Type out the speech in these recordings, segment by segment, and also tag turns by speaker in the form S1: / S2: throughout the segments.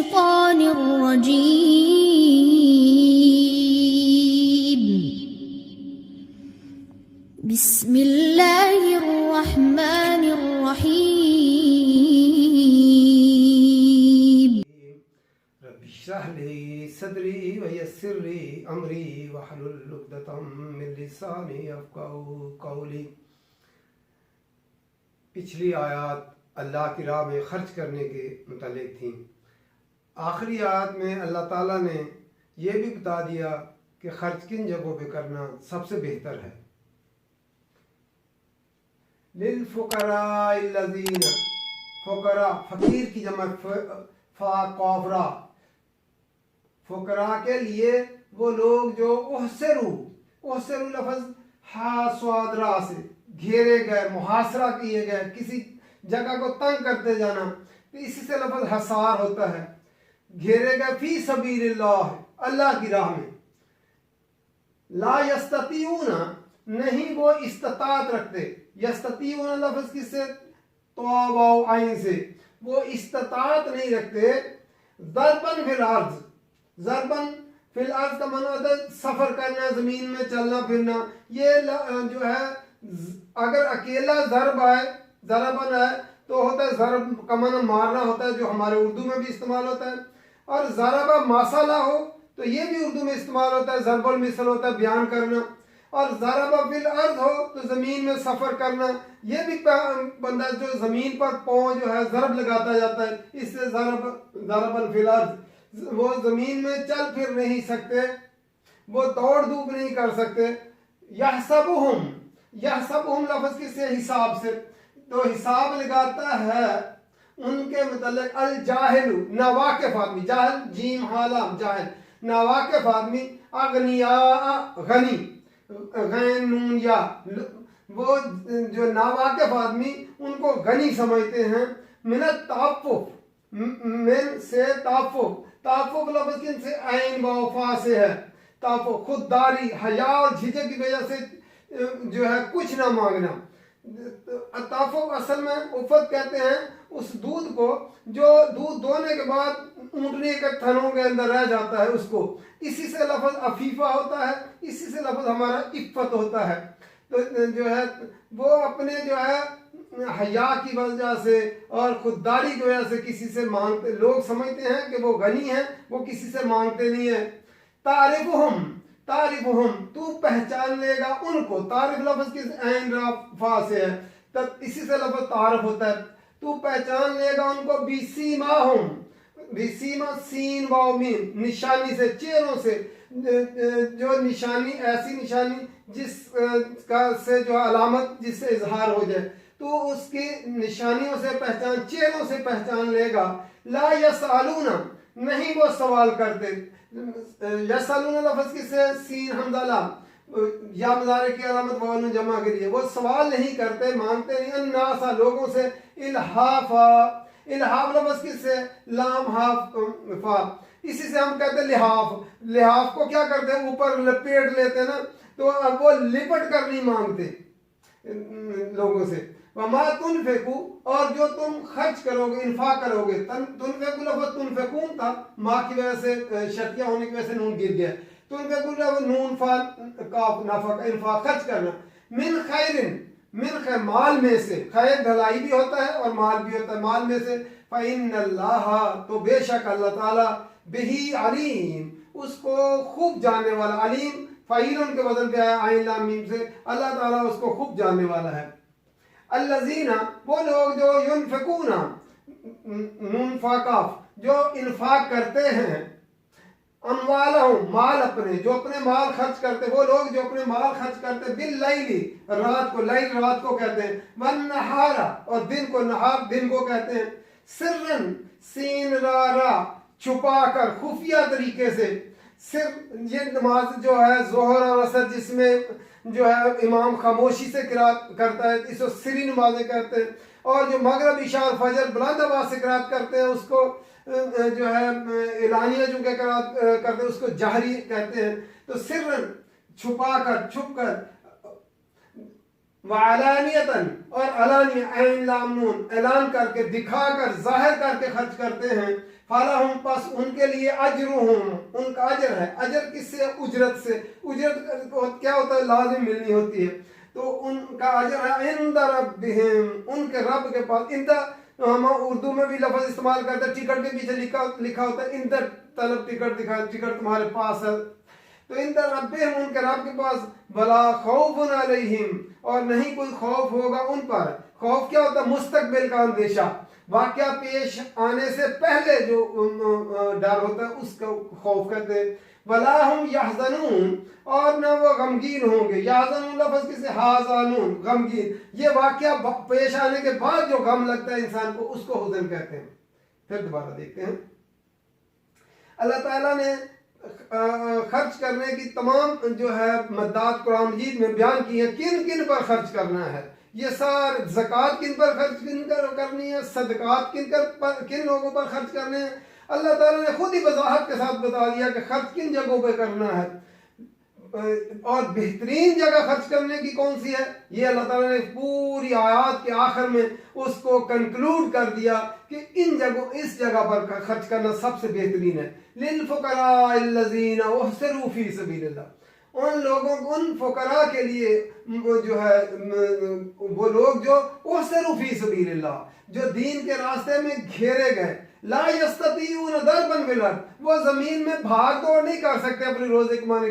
S1: الشيطان الرجيم بسم الله الرحمن الرحيم
S2: رب اشرح لي صدري ويسر لي امري واحلل عقدة من لساني يفقهوا قولي۔ پچھلی آیات اللہ کی راہ میں خرچ کرنے کے متعلق تھیں۔ آخری آیات میں اللہ تعالیٰ نے یہ بھی بتا دیا کہ خرچ کن جگہوں پہ کرنا سب سے بہتر ہے۔ للفقراء الذین، فقراء فقیر کی جمع فقراء، فقراء کے لیے وہ لوگ جو احسروا لفظ ہا سواد را سے گھیرے گئے، محاصرہ کیے گئے، کسی جگہ کو تنگ کرتے جانا، تو اسی سے لفظ حصار ہوتا ہے۔ گھیرے گئے فی سبیل اللہ، اللہ کی راہ میں۔ لا یستطیعون، نہیں وہ استطاعت رکھتے۔ یستطیعون لفظ کس سے؟ طاء واو عین سے، وہ استطاعت نہیں رکھتے۔ ضربن فی الارض، ضربن فی الارض کا معنی ہوتا ہے سفر کرنا، زمین میں چلنا پھرنا۔ یہ جو ہے اگر اکیلا ضرب آئے، ضربن آئے تو ہوتا ہے ضرب کا معنی مارنا ہوتا ہے، جو ہمارے اردو میں بھی استعمال ہوتا ہے۔ اور ضربہ ماسالہ ہو تو یہ بھی اردو میں استعمال ہوتا ہے، ضرب المثل ہوتا ہے بیان کرنا۔ اور ضربہ فی الارض ہو تو زمین میں سفر کرنا، یہ بھی بندہ جو زمین پر پاؤں جو ہے ضرب لگاتا جاتا ہے، اس سے ضرب فی الارض، وہ زمین میں چل پھر نہیں سکتے، وہ دوڑ دھوپ نہیں کر سکتے۔ یحسبہم لفظ کس سے؟ حساب سے، تو حساب لگاتا ہے ان کے متعلق الجاہل، ناواقف آدمی، جاہل جیم حالہ جاہل، ناواقف آدمی، اغنیاء غنی، غین نون یا، وہ جو ناواقف آدمی ان کو غنی سمجھتے ہیں۔ من التعفف، من سے تعفف، تعفف لفظ کن سے؟ عین واو فا سے ہے۔ تعفف خودداری، حیا اور جھجک کی وجہ سے جو ہے کچھ نہ مانگنا۔ تعفف اصل میں عفت کہتے ہیں اس دودھ کو جو دودھ دونے کے بعد اونٹنے کے تھنوں کے اندر رہ جاتا ہے، اس کو، اسی سے لفظ عفیفہ ہوتا ہے، اسی سے لفظ ہمارا عفت ہوتا ہے۔ تو جو ہے وہ اپنے جو ہے حیا کی وجہ سے اور خودداری کی وجہ سے کسی سے مانگتے، لوگ سمجھتے ہیں کہ وہ غنی ہیں، وہ کسی سے مانگتے نہیں ہیں۔ تعرفہم، تو پہچان لے گا ان کو۔ تعرف لفظ کس عین را فا سے ہے، تب اسی سے لفظ تعارف ہوتا ہے۔ تو پہچان لے گا ان کو بسیماہم، بسیما سین واو میم، نشانی سے، چہروں سے، جو نشانی ایسی نشانی جس کا سے جو علامت جس سے اظہار ہو جائے، تو اس کی نشانیوں سے پہچان، چہروں سے پہچان لے گا۔ لا یسالون، نہیں وہ سوال کرتے۔ یسالون لفظ کس سے؟ سین حمزہ لام، یا مضارع کی علامت واو جمع کے لیے، وہ سوال نہیں کرتے، مانگتے نہیں۔ الناس، لوگوں سے۔ الحافا، الحاف لفظ کس سے؟ لام حاف فا، اسی سے ہم کہتے ہیں لحاف۔ لحاف کو کیا کرتے ہیں؟ اوپر لپیٹ لیتے نا، تو اب وہ لپٹ کر نہیں مانگتے لوگوں سے۔ وما تنفقوا، اور جو تم خرچ کرو گے، انفاق کرو گے۔ تنفقوا لفظ تنفقون تھا، ماں کی وجہ سے شرطیہ ہونے کی وجہ سے نون گر گیا۔ تنفقوا لفظ نون فا کاف نفق، انفاق خرچ کرنا۔ من خیر، من خیر مال میں سے، خیر بھلائی بھی ہوتا ہے اور مال بھی ہوتا ہے، مال میں سے۔ فإن اللہ، تو بے شک اللہ تعالیٰ، بہی علیم، اس کو خوب جاننے والا۔ علیم فعیل ان کے بدل پہ آیا عین لام میم سے، اللہ تعالیٰ اس کو خوب جاننے والا ہے۔ الذین، وہ لوگ جو ینفقون، نون فا کاف، جو انفاق کرتے ہیں، اموالہم، مال اپنے، جو اپنے مال خرچ کرتے، وہ لوگ جو اپنے مال خرچ کرتے، باللیل، رات کو، لیل رات کو کہتے ہیں، والنہار، اور دن کو، نہار دن کو کہتے ہیں، سرن سین را را، چھپا کر، خفیہ طریقے سے۔ سر، یہ نماز جو ہے ظہر اور عصر جس میں جو ہے امام خاموشی سے قرات کرتا ہے، اس کو سری نمازیں کہتے ہیں۔ اور جو مغرب عشاء اور فجر بلند آواز سے قرات کرتے ہیں، اس کو جو ہے اعلانیہ جو کہ قرات کرتے ہیں، اس کو جہری کہتے ہیں۔ تو سرن چھپا کر، چھپ کر، वअलानियतन, और अलानिया ऐन लाम नून, ऐलान करके, दिखा कर, जाहिर करके खर्च करते हैं। फलहुम, पस उनके लिए अजरुहुम, उनका अजर है। अजर किससे? उजरत से। उजरत क्या होता है? लाजिम मिलनी होती है। तो उनका अजर है इंद रब्बिहिम, उनके रब के पास। इंद हम उर्दू में भी लफ्ज इस्तेमाल करते हैं, टिकट के पीछे लिखा होता है इंद तलब टिकट, दिखा टिकट तुम्हारे पास है। तो इंद रब्बिहिम, उनके रब के पास। वला खौफुन अलैहिम, और नहीं कोई खौफ होगा उन पर। खौफ क्या होता है? मुस्तकबिल का अंदेशा, वाक़या पेश आने से पहले जो डर होता है उसको खौफ कहते हैं। वला हुम यहज़नून, और न वो गमगीन होंगे। यहज़नून लफ्ज़ किसे? हाज़ानून, गमगीन। ये वाक़या पेश आने के बाद जो गम लगता है इंसान को, उसको हुज़न कहते हैं। फिर दोबारा देखते हैं, अल्लाह ताला ने खर्च करने की तमाम जो है मद्दात कुरान मजीद में बयान की है, किन किन पर खर्च करना है। ये सारे ज़कात किन पर खर्च किन कर करनी है, सदकात किन लोगों पर खर्च करने हैं। अल्लाह ताला ने खुद ही वजाहत के साथ बता दिया कि खर्च किन जगहों पर करना है, और बेहतरीन जगह खर्च करने की कौन सी है। ये अल्लाह ताला ने पूरी आयत के आखिर में उसको कंक्लूड कर दिया कि इन जगहों, इस जगह पर खर्च करना सबसे बेहतरीन है। लिल फुकराल्लज़ीना उहसिरू फी सबीलिल्लाह, उन लोगों को, उन फुकरा के लिए जो है, वो लोग जो उहसिरू फी सबीलिल्लाह, जो दीन के रास्ते में घेरे गए। ला यस्ततीऊन दरबन फिल अर्द, वो जमीन में भाग दौड़ नहीं कर सकते अपने रोजे कमाने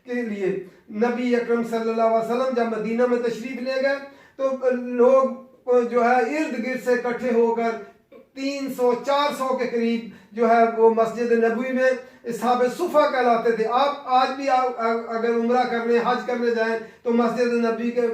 S2: के लिए। नबी अकरम सल्लल्लाहु अलैहि वसल्लम जब मदीना में तशरीफ ले गए तो लोग जो है इर्द गिर्द से इकट्ठे होकर 300-400 के करीब जो है वो मस्जिद नबवी में असहाब सुफ़ा कहलाते थे। आप आज भी अगर उम्रा करने, हज करने जाएं तो मस्जिद नबवी के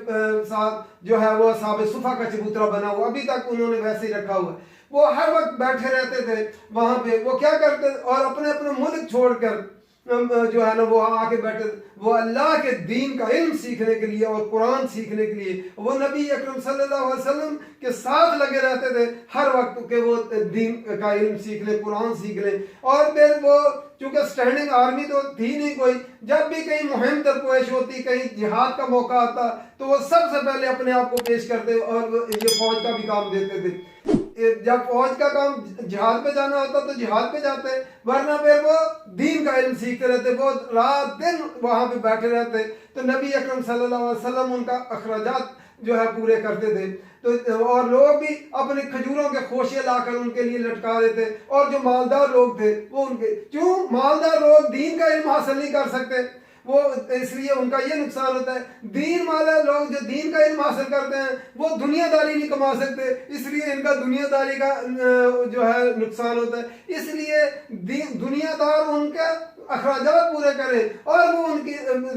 S2: साथ जो है वो असहाब सुफ़ा का चबूतरा बना हुआ, अभी तक उन्होंने वैसे ही रखा हुआ। वो हर वक्त बैठे रहते थे वहाँ पे। वो क्या करते, और अपने अपने मुल्क छोड़कर जो है ना वो आके बैठे, वो अल्लाह के दीन का इल्म सीखने के लिए और कुरान सीखने के लिए वो नबी अकरम सल्लल्लाहु अलैहि वसल्लम के साथ लगे रहते थे हर वक्त के वो दीन का इल्म सीख ले, कुरान सीख ले। और फिर वो चूंकि स्टैंडिंग आर्मी तो थी नहीं कोई, जब भी कहीं मुहिम दरपेश होती, कहीं जिहाद का मौका आता, तो वो सबसे पहले अपने आप को पेश करते और ये फौज का भी काम देते थे। जब फौज का काम जिहाद पे जाना होता तो जिहाद पे जाते, वरना फिर वो दीन का इल्म सीखते रहते, वो रात दिन वहां पे बैठे रहते। तो नबी अकरम सल्लल्लाहु अलैहि वसल्लम उनका अखराजात जो है पूरे करते थे। तो और लोग भी अपने खजूरों के खोशे लाकर उनके लिए लटका देते। और जो मालदार लोग थे वो उनके, क्यों मालदार लोग दीन का इल्म हासिल नहीं कर सकते, वो इसलिए उनका ये नुकसान होता है। दीन वाले लोग जो दीन का इल्म हासिल करते हैं वो दुनियादारी नहीं कमा सकते, इसलिए इनका दुनियादारी का जो है नुकसान होता है। इसलिए दुनियादार उनके अखराजात पूरे करें और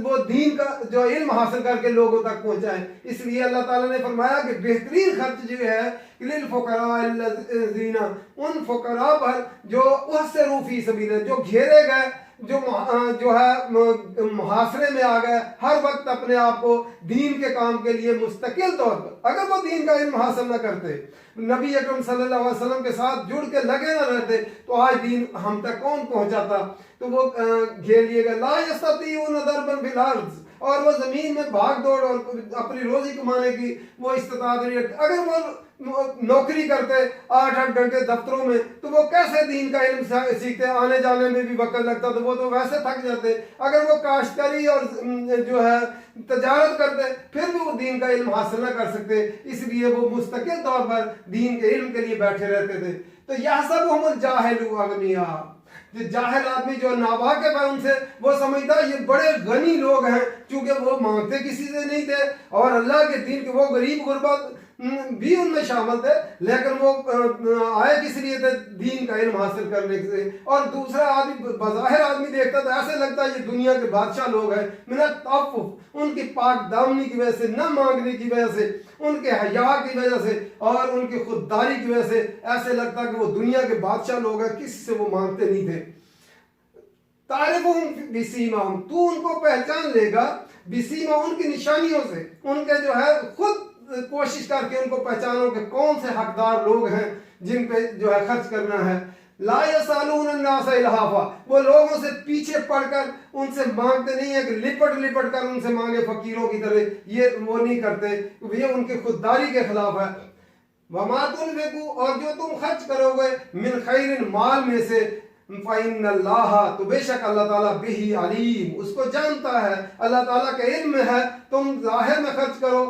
S2: वो दीन का जो इल्म हासिल करके लोगों तक पहुंचाएं। इसलिए अल्लाह ताला ने फरमाया कि बेहतरीन खर्च जो है लिल फुकराल्लज़ीना, उन फुकरा पर जो उहसिरू फी सबीलिल्लाह, जो घेरे गए, जो है मुहासरे में आ गए, हर वक्त अपने आप को दीन के काम के लिए मुस्तकिल तौर पर, अगर वो दीन का इल्म हासिल न करते, नबी अकरम सल्लल्लाहु अलैहि वसल्लम के साथ जुड़ के लगे न रहते, तो आज दीन हम तक कौन पहुंचाता। तो वो घेर लिए गए। ला यस्ततीऊन दरबन फिल अर्ज़, और वो जमीन में भाग दौड़ और अपनी रोजी कमाने की वो इस्तिताअत नहीं रखते। अगर वो नौकरी करते 8-8 घंटे दफ्तरों में, तो वो कैसे दीन का इल्म सीखते, आने जाने में भी वक्त लगता, तो वो तो वैसे थक जाते। अगर वो काश्तकारी और जो है तजारत करते, फिर भी वो दीन का इल्म हासिल न कर सकते, इसलिए वो मुस्तकिल तौर पर दीन के इल्म के लिए बैठे रहते थे। तो यह सब हम जाहिलु अगनिया, जो जाहिल आदमी जो नावाकिफ है उनसे, वो समझता ये बड़े गनी लोग हैं, क्योंकि वो मांगते किसी से नहीं थे और अल्लाह के दीन के, वो गरीब गुरबत भी उनमें शामिल थे, लेकिन वो आए किस लिए थे, दीन का इल्म हासिल करने से। और दूसरा आदमी, बज़ाहिर आदमी देखता तो ऐसे लगता है ये दुनिया के बादशाह लोग हैं, मिनत तअफ्फुफ, उनकी पाक दामनी की वजह से, न मांगने की वजह से, उनके हया की वजह से और उनकी खुददारी की वजह से ऐसे लगता कि वो दुनिया के बादशाह लोग हैं, किसी से वो मांगते नहीं थे। तारिफुहुम बिसीमाहुम, तू उनको पहचान लेगा, बिसीमा उनकी निशानियों से, उनके जो है खुद कोशिश करके उनको पहचानो कि कौन से हकदार लोग हैं जिन पे जो है खर्च करना है। ला यसअलून अन्नास इल्हाफा, वो लोगों से पीछे पड़कर उनसे मांगते नहीं है कि लिपट लिपट कर उनसे मांगे फकीरों की तरह, ये वो नहीं करते, ये उनकी खुददारी के खिलाफ है। वमा तुनफिकू, और जो तुम खर्च करोगे, मिन खैरिन, माल में से, फ़इन्नल्लाह, तो बेशक अल्लाह ताला बिही अलीम, उसको जानता है, अल्लाह ताला के इल्म में है। तुम ज़ाहिर में खर्च करो,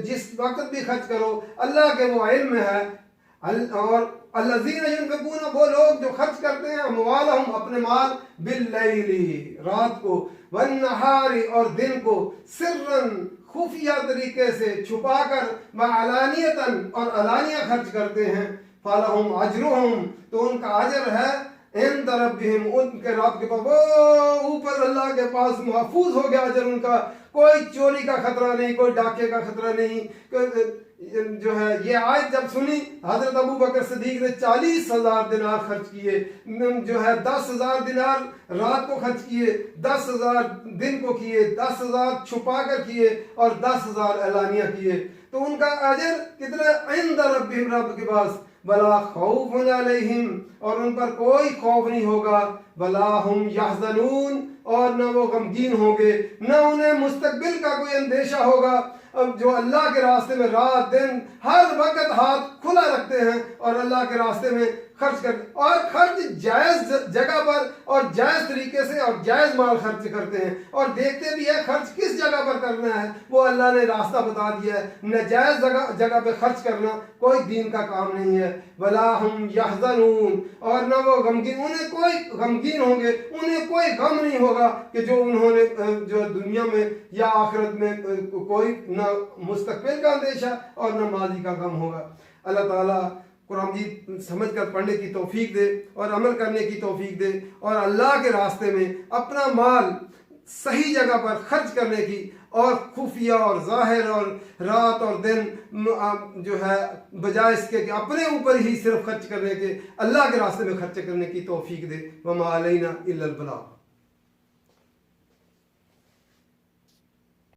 S2: जिस वक्त भी खर्च करो, अल्लाह के वो इल्म में है। और अल्लज़ीन युनफ़िकून, वो लोग जो खर्च करते हैं, अमवालहुम, अपने माल, बिल्लैली, रात को, वन्नहारी, और दिन को, सिर्रन, खुफिया तरीके से छुपाकर, वअलानियतन, और अलानिया खर्च करते हैं, फलहुम अजरुहुम, तो उनका अजर है, इंद रब्बिहिम, उनके रब के पास, वो ऊपर अल्लाह के पास महफूज हो गया अजर उनका, कोई चोरी का खतरा नहीं, कोई डाके का खतरा नहीं। जो है ये आयत जब सुनी, हजरत अबू बकर सिद्दीक ने 40,000 दिनार खर्च किए, जो है 10,000 दिनार रात को खर्च किए, 10,000 दिन को किए, 10,000 छुपा कर किए, और 10,000 एलानिया किए, तो उनका अजर कितना, इंद रब्बिहिम, रब के पास, वला खौफुन अलैहिम, और उन पर कोई खौफ नहीं होगा, वला हुम यहज़नून, और न वो गमगीन होंगे, न उन्हें मुस्तकबिल का कोई अंदेशा होगा। अब जो अल्लाह के रास्ते में रात दिन हर वक्त हाथ खुला रखते हैं और अल्लाह के रास्ते में खर्च करते, और खर्च जायज़ जगह पर और जायज़ तरीके से और जायज़ माल खर्च करते हैं, और देखते भी है खर्च किस जगह पर करना है, वो अल्लाह ने रास्ता बता दिया है। नाजायज़ जगह पे खर्च करना कोई दीन का काम नहीं है। वला हुम यहज़नून, और न वो गमगीन, उन्हें कोई गमगीन होंगे, उन्हें कोई गम नहीं होगा कि जो उन्होंने जो दुनिया में या आखिरत में कोई न मुस्तकबिल का अंदेशा और न माजी का गम होगा। अल्लाह ताला कुरान मजीद समझ कर पढ़ने की तौफीक दे और अमल करने की तौफीक दे, और अल्लाह के रास्ते में अपना माल सही जगह पर खर्च करने की, और खुफिया और ज़ाहिर और रात और दिन जो है बजाय इसके कि अपने ऊपर ही सिर्फ खर्च करने के, अल्लाह के रास्ते में खर्च करने की तौफीक दे। वमा अलैना इल्लल बलाग।